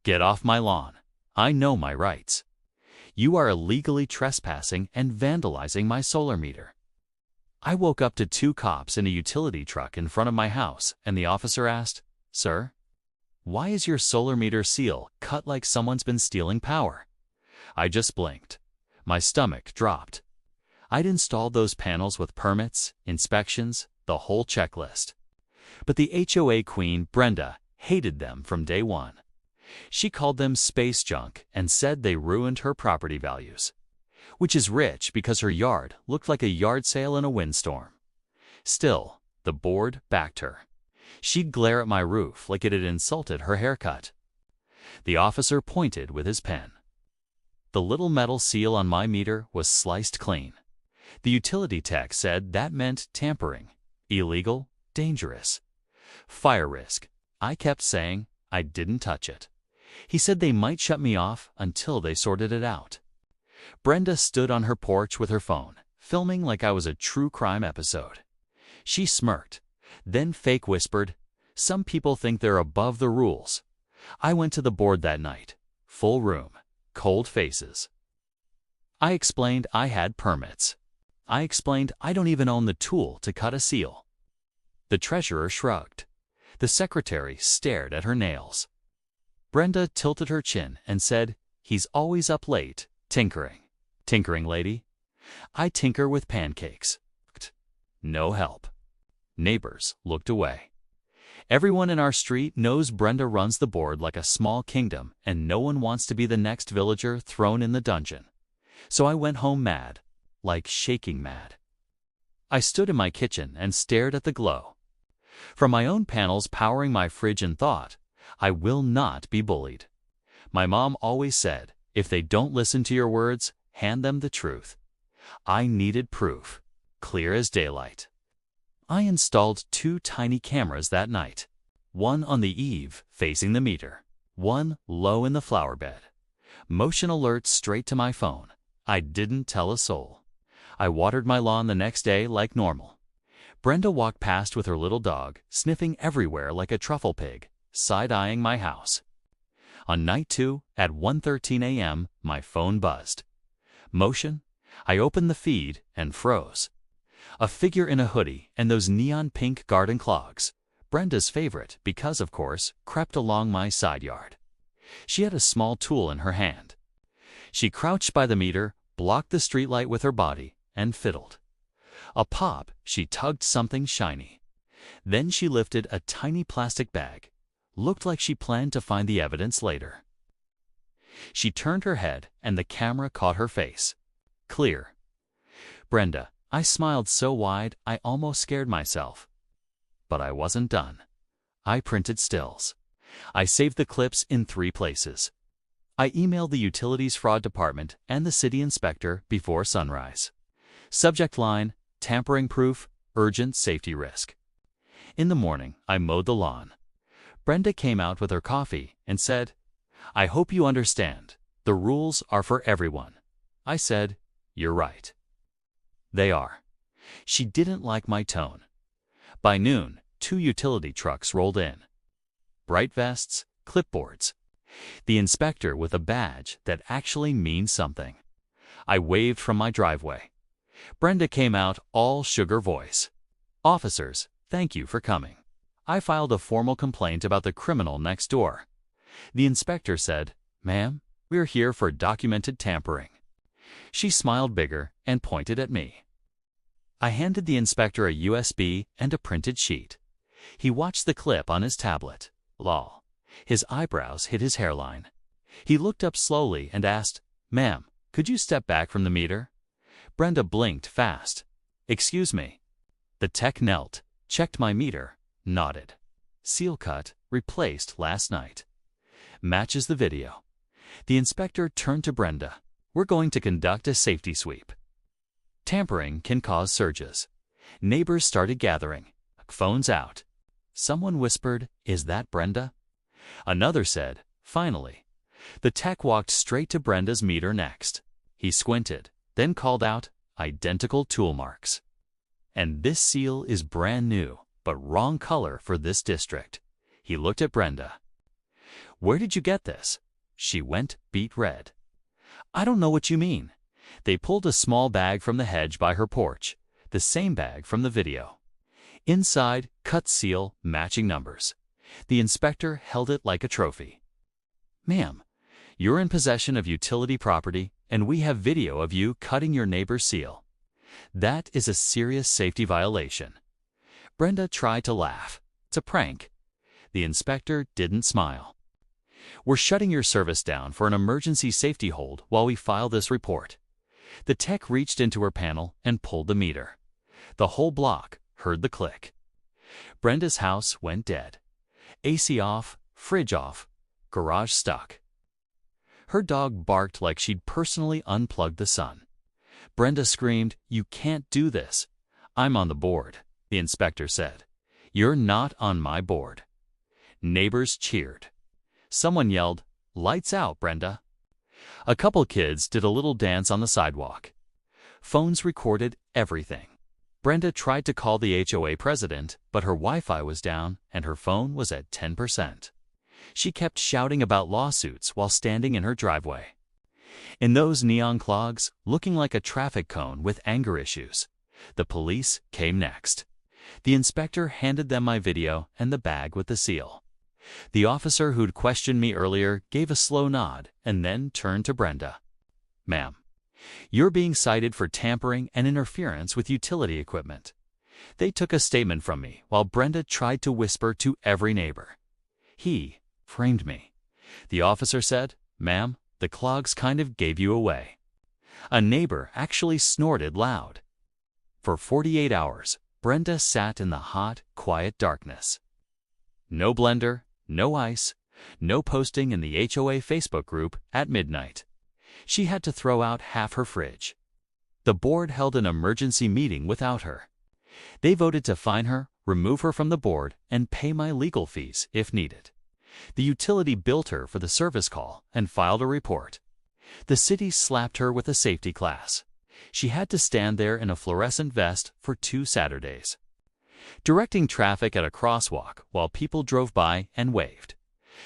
Get off my lawn. I know my rights. You are illegally trespassing and vandalizing my solar meter. I woke up to 2 cops in a utility truck in front of my house, and the officer asked, "Sir, why is your solar meter seal cut like someone's been stealing power?" I just blinked. My stomach dropped. I'd installed those panels with permits, inspections, the whole checklist. But the HOA queen, Brenda, hated them from day one. She called them space junk and said they ruined her property values. Which is rich because her yard looked like a yard sale in a windstorm. Still, the board backed her. She'd glare at my roof like it had insulted her haircut. The officer pointed with his pen. The little metal seal on my meter was sliced clean. The utility tech said that meant tampering, illegal, dangerous, fire risk. I kept saying I didn't touch it. He said they might shut me off until they sorted it out. Brenda stood on her porch with her phone, filming like I was a true crime episode. She smirked, then fake whispered, "Some people think they're above the rules." I went to the board that night. Full room, cold faces. I explained I had permits. I explained I don't even own the tool to cut a seal. The treasurer shrugged. The secretary stared at her nails. Brenda tilted her chin and said, "He's always up late, tinkering." "Tinkering, lady?" "I tinker with pancakes." No help. Neighbors looked away. Everyone in our street knows Brenda runs the board like a small kingdom, and no one wants to be the next villager thrown in the dungeon. So I went home mad, like shaking mad. I stood in my kitchen and stared at the glow. From my own panels powering my fridge and thought, I will not be bullied. My mom always said, if they don't listen to your words, hand them the truth. I needed proof, clear as daylight. I installed 2 tiny cameras that night. One on the eave, facing the meter. One low in the flower bed. Motion alerts straight to my phone. I didn't tell a soul. I watered my lawn the next day like normal. Brenda walked past with her little dog, sniffing everywhere like a truffle pig, side-eyeing my house. On night 2, at 1:13 a.m., my phone buzzed. Motion? I opened the feed and froze. A figure in a hoodie and those neon pink garden clogs, Brenda's favorite because, of course, crept along my side yard. She had a small tool in her hand. She crouched by the meter, blocked the streetlight with her body, and fiddled. A pop, she tugged something shiny. Then she lifted a tiny plastic bag. Looked like she planned to find the evidence later. She turned her head and the camera caught her face. Clear. Brenda, I smiled so wide I almost scared myself. But I wasn't done. I printed stills. I saved the clips in 3 places. I emailed the Utilities Fraud Department and the city inspector before sunrise. Subject line, tampering proof, urgent safety risk. In the morning, I mowed the lawn. Brenda came out with her coffee and said, "I hope you understand. The rules are for everyone." I said, "You're right." They are. She didn't like my tone. By noon, 2 utility trucks rolled in. Bright vests, clipboards. The inspector with a badge that actually means something. I waved from my driveway. Brenda came out all sugar voice. "Officers, thank you for coming. I filed a formal complaint about the criminal next door." The inspector said, "Ma'am, we're here for documented tampering." She smiled bigger and pointed at me. I handed the inspector a USB and a printed sheet. He watched the clip on his tablet. Lol. His eyebrows hit his hairline. He looked up slowly and asked, "Ma'am, could you step back from the meter?" Brenda blinked fast. "Excuse me." The tech knelt, checked my meter, nodded. "Seal cut, replaced last night. Matches the video." The inspector turned to Brenda. "We're going to conduct a safety sweep." Tampering can cause surges. Neighbors started gathering. Phones out. Someone whispered, "Is that Brenda?" Another said, "Finally." The tech walked straight to Brenda's meter next. He squinted, then called out, "Identical tool marks." "And this seal is brand new, but wrong color for this district." He looked at Brenda. Where did you get this? She went beet red. I don't know what you mean. They pulled a small bag from the hedge by her porch, the same bag from the video. Inside, cut seal, matching numbers. The inspector held it like a trophy. Ma'am, you're in possession of utility property, and we have video of you cutting your neighbor's seal. That is a serious safety violation. Brenda tried to laugh. It's a prank. The inspector didn't smile. We're shutting your service down for an emergency safety hold while we file this report. The tech reached into her panel and pulled the meter. The whole block heard the click. Brenda's house went dead. AC off, fridge off, garage stuck. Her dog barked like she'd personally unplugged the sun. Brenda screamed, "You can't do this." "I'm on the board," the inspector said. "You're not on my board." Neighbors cheered. Someone yelled, "Lights out, Brenda." A couple kids did a little dance on the sidewalk. Phones recorded everything. Brenda tried to call the HOA president, but her Wi-Fi was down and her phone was at 10%. She kept shouting about lawsuits while standing in her driveway. In those neon clogs, looking like a traffic cone with anger issues. The police came next. The inspector handed them my video and the bag with the seal. The officer who'd questioned me earlier gave a slow nod and then turned to Brenda. "Ma'am, you're being cited for tampering and interference with utility equipment." They took a statement from me while Brenda tried to whisper to every neighbor. "He framed me." The officer said, "Ma'am, the clogs kind of gave you away." A neighbor actually snorted loud. For 48 hours, Brenda sat in the hot, quiet darkness. No blender, no ice, no posting in the HOA Facebook group at midnight. She had to throw out half her fridge. The board held an emergency meeting without her. They voted to fine her, remove her from the board, and pay my legal fees if needed. The utility billed her for the service call and filed a report. The city slapped her with a safety class. She had to stand there in a fluorescent vest for 2 Saturdays, directing traffic at a crosswalk while people drove by and waved.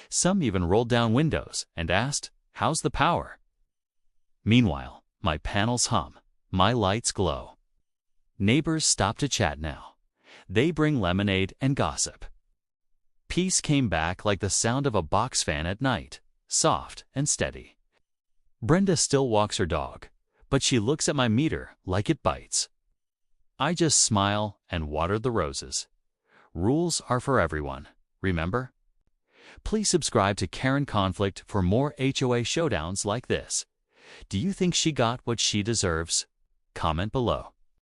Some even rolled down windows and asked, "How's the power?" Meanwhile, my panels hum, my lights glow. Neighbors stop to chat now. They bring lemonade and gossip. Peace came back like the sound of a box fan at night, soft and steady. Brenda still walks her dog, but she looks at my meter like it bites. I just smile and water the roses. Rules are for everyone, remember? Please subscribe to Karen Conflict for more HOA showdowns like this. Do you think she got what she deserves? Comment below.